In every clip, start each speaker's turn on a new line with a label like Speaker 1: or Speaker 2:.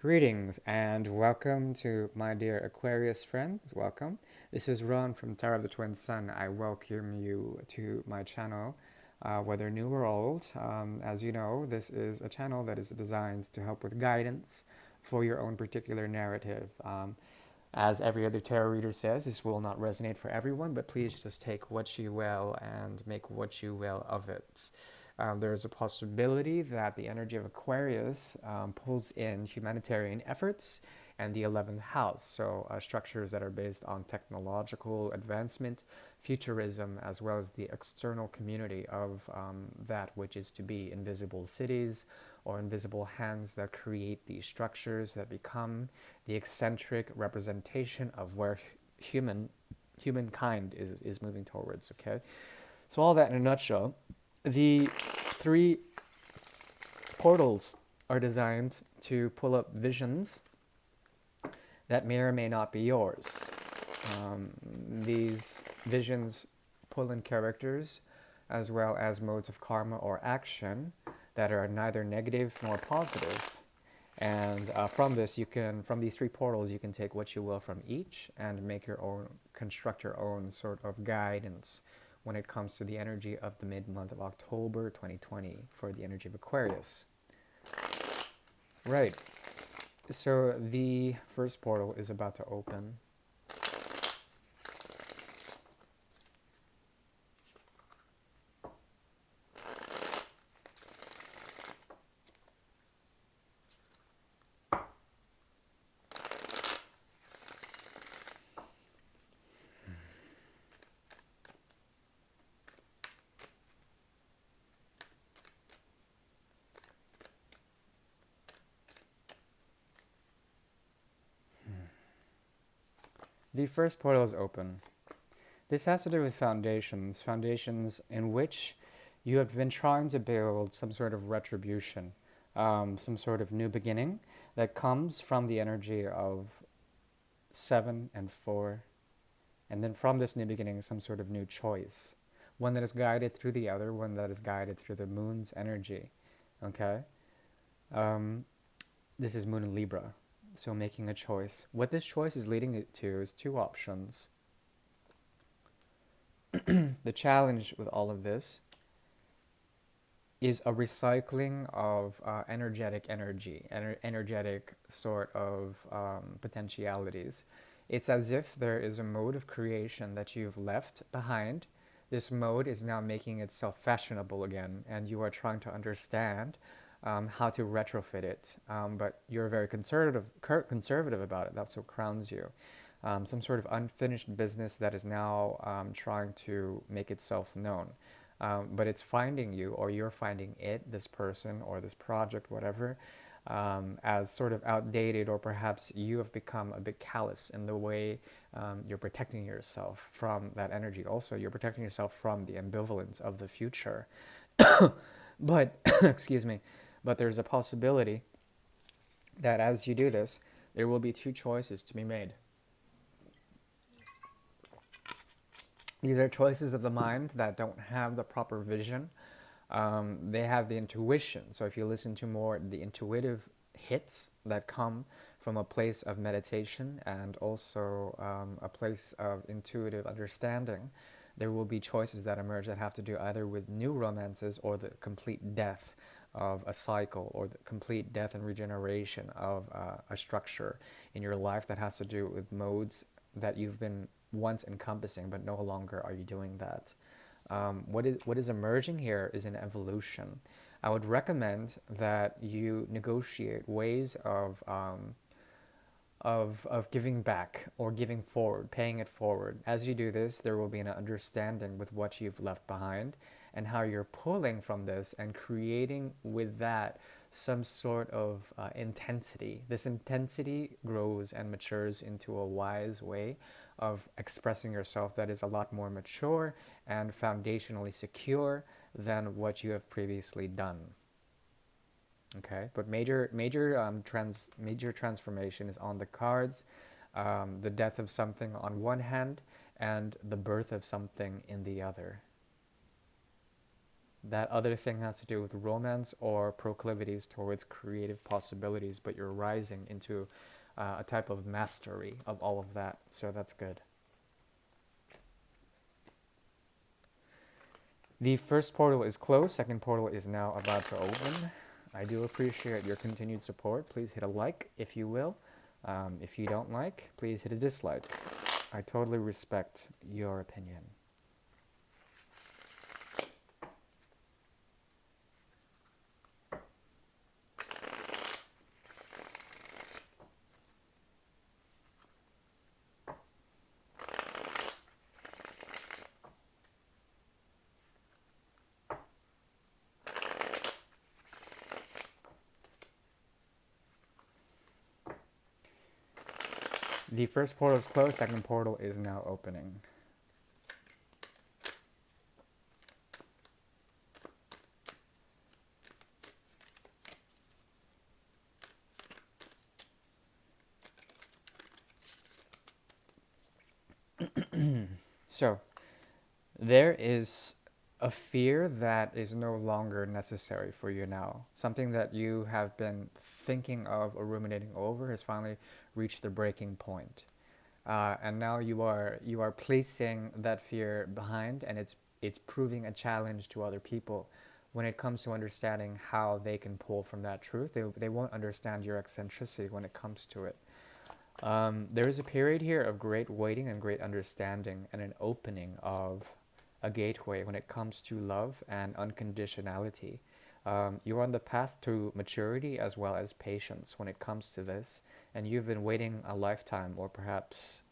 Speaker 1: Greetings and welcome to my dear Aquarius friends. Welcome. This is Ron from Tower of the Twin Sun. I welcome you to my channel, whether new or old. As you know, this is a channel that is designed to help with guidance for your own particular narrative. As every other tarot reader says, this will not resonate for everyone, but please just take what you will and make what you will of it. There's a possibility that the energy of Aquarius pulls in humanitarian efforts and the 11th house, so structures that are based on technological advancement, futurism, as well as the external community of that which is to be invisible cities or invisible hands that create these structures that become the eccentric representation of where humankind is moving towards. Okay, so all that in a nutshell. The three portals are designed to pull up visions that may or may not be yours. These visions pull in characters as well as modes of karma or action that are neither negative nor positive. And from these three portals, you can take what you will from each and make your own, construct your own sort of guidance when it comes to the energy of the mid-month of October 2020 for the energy of Aquarius. Right. So the first portal is about to open. The first portal is open. This has to do with foundations in which you have been trying to build some sort of retribution, some sort of new beginning that comes from the energy of 7 and 4, and then from this new beginning, some sort of new choice. One that is guided through the other, one that is guided through the moon's energy. Okay? This is Moon in Libra. So making a choice. What this choice is leading it to is two options. The challenge with all of this is a recycling of energetic energy, energetic sort of potentialities. It's as if there is a mode of creation that you've left behind. This mode is now making itself fashionable again, and you are trying to understand how to retrofit it. But you're very conservative about it. That's what crowns you. Some sort of unfinished business that is now trying to make itself known. But it's finding you, or you're finding it, this person or this project, whatever, as sort of outdated, or perhaps you have become a bit callous in the way you're protecting yourself from that energy. Also, you're protecting yourself from the ambivalence of the future. But, excuse me, but there's a possibility that as you do this, there will be two choices to be made. These are choices of the mind that don't have the proper vision. They have the intuition. So if you listen to more the intuitive hits that come from a place of meditation and also a place of intuitive understanding, there will be choices that emerge that have to do either with new romances or the complete death of a cycle, or the complete death and regeneration of a structure in your life that has to do with modes that you've been once encompassing, but no longer are you doing that. What is emerging here is an evolution. I would recommend that you negotiate ways of giving back or giving forward, paying it forward. As you do this, there will be an understanding with what you've left behind and how you're pulling from this and creating with that some sort of intensity. This intensity grows and matures into a wise way of expressing yourself that is a lot more mature and foundationally secure than what you have previously done. Okay, but major transformation is on the cards. The death of something on one hand and the birth of something in the other. That other thing has to do with romance or proclivities towards creative possibilities, but you're rising into a type of mastery of all of that. So that's good. The first portal is closed. Second portal is now about to open. I do appreciate your continued support. Please hit a like if you will. If you don't like, please hit a dislike. I totally respect your opinion. The first portal is closed. Second portal is now opening. So, there is a fear that is no longer necessary for you now. Something that you have been thinking of or ruminating over has finally reached the breaking point. And now you are placing that fear behind, and it's proving a challenge to other people when it comes to understanding how they can pull from that truth. They won't understand your eccentricity when it comes to it. There is a period here of great waiting and great understanding and an opening of a gateway when it comes to love and unconditionality. You're on the path to maturity as well as patience when it comes to this, and you've been waiting a lifetime or perhaps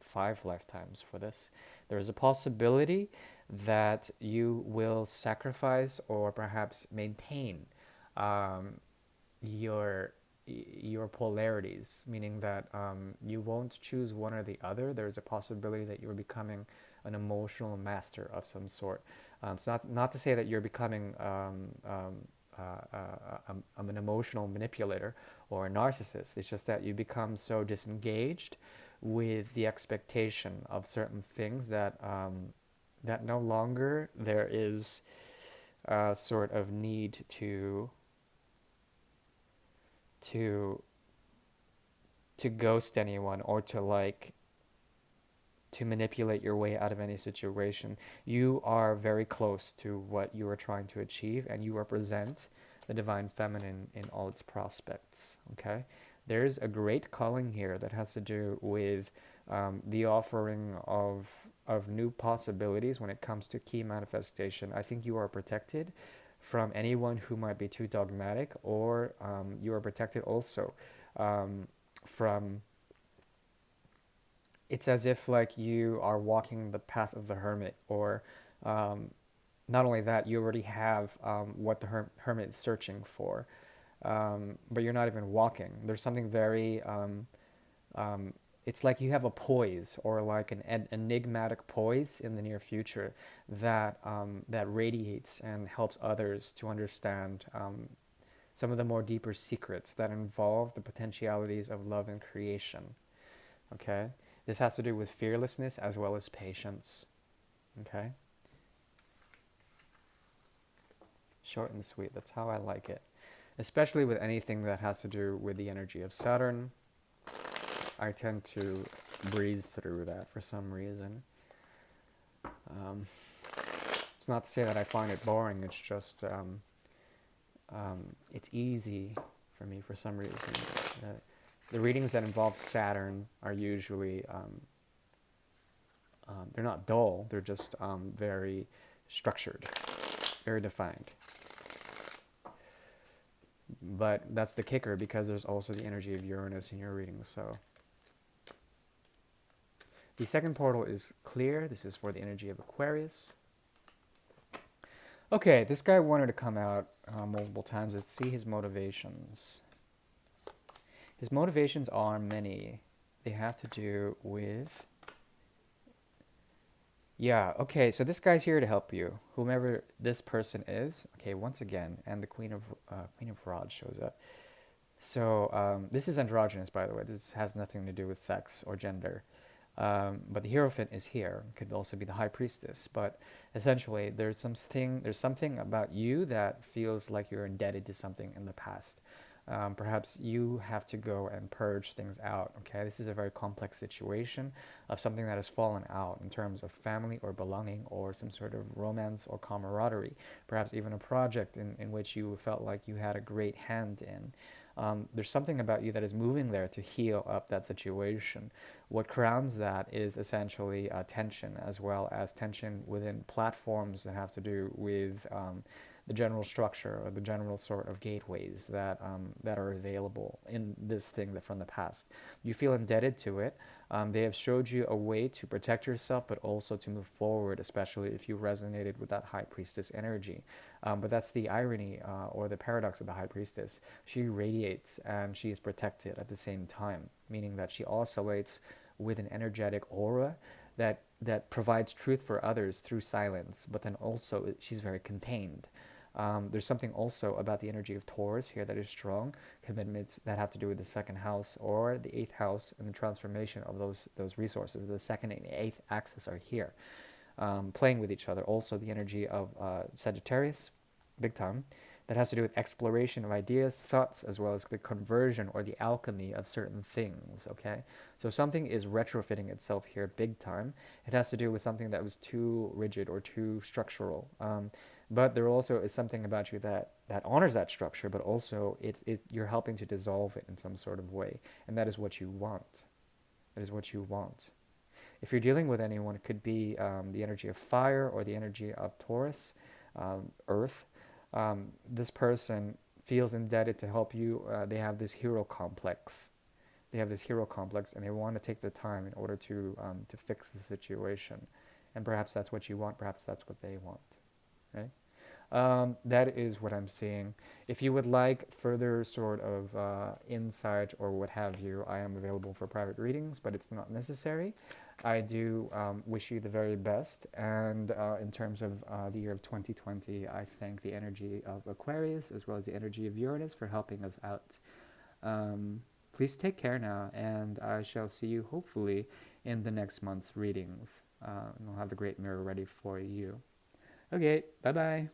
Speaker 1: 5 lifetimes for this. There is a possibility that you will sacrifice or perhaps maintain um, your your polarities, meaning that you won't choose one or the other. There's a possibility that you're becoming an emotional master of some sort. It's not to say that you're becoming an emotional manipulator or a narcissist. It's just that you become so disengaged with the expectation of certain things that that no longer there is a sort of need to to ghost anyone or to to manipulate your way out of any situation. You are very close to what you are trying to achieve, and you represent the divine feminine in all its prospects. Okay, there's a great calling here that has to do with the offering of new possibilities when it comes to key manifestation. I think you are protected from anyone who might be too dogmatic, or you are protected also from, it's as if like you are walking the path of the hermit, or um, not only that, you already have what the hermit is searching for, but you're not even walking. There's something very um, it's like you have a poise, or like an enigmatic poise in the near future that that radiates and helps others to understand some of the more deeper secrets that involve the potentialities of love and creation. Okay, this has to do with fearlessness as well as patience. Okay, short and sweet. That's how I like it, especially with anything that has to do with the energy of Saturn. I tend to breeze through that for some reason. Um, it's not to say that I find it boring. It's just it's easy for me for some reason. The readings that involve Saturn are usually they're not dull. They're just very structured, very defined. But that's the kicker, because there's also the energy of Uranus in your reading. So the second portal is clear. This is for the energy of Aquarius. Okay, this guy wanted to come out multiple times. Let's see his motivations. His motivations are many. They have to do with... Yeah, okay, so this guy's here to help you, whomever this person is. Okay, once again, and the Queen of Rods shows up. So this is androgynous, by the way. This has nothing to do with sex or gender. But the Hierophant is here. Could also be the High Priestess. But essentially, there's something about you that feels like you're indebted to something in the past. Perhaps you have to go and purge things out. Okay, this is a very complex situation of something that has fallen out in terms of family or belonging or some sort of romance or camaraderie. Perhaps even a project in which you felt like you had a great hand in. There's something about you that is moving there to heal up that situation. What crowns that is essentially tension, as well as tension within platforms that have to do with the general structure or the general sort of gateways that are available in this thing that from the past. You feel indebted to it. They have showed you a way to protect yourself, but also to move forward, especially if you resonated with that High Priestess energy. But that's the irony or the paradox of the High Priestess. She radiates and she is protected at the same time, meaning that she oscillates with an energetic aura that provides truth for others through silence, but then also she's very contained. There's something also about the energy of Taurus here that is strong, commitments that have to do with the second house or the eighth house and the transformation of those resources. The second and eighth axis are here, playing with each other. Also, the energy of Sagittarius, big time, that has to do with exploration of ideas, thoughts, as well as the conversion or the alchemy of certain things, okay? So something is retrofitting itself here big time. It has to do with something that was too rigid or too structural. But there also is something about you that honors that structure, but also you're helping to dissolve it in some sort of way. And that is what you want. That is what you want. If you're dealing with anyone, it could be the energy of fire or the energy of Taurus, earth. This person feels indebted to help you. They have this hero complex. They have this hero complex, and they want to take the time in order to fix the situation. And perhaps that's what you want. Perhaps that's what they want, right? That is what I'm seeing. If you would like further sort of insight or what have you, I am available for private readings, but it's not necessary. I do wish you the very best. And in terms of the year of 2020, I thank the energy of Aquarius as well as the energy of Uranus for helping us out. Please take care now, and I shall see you hopefully in the next month's readings. And I'll have the great mirror ready for you. Okay, bye bye.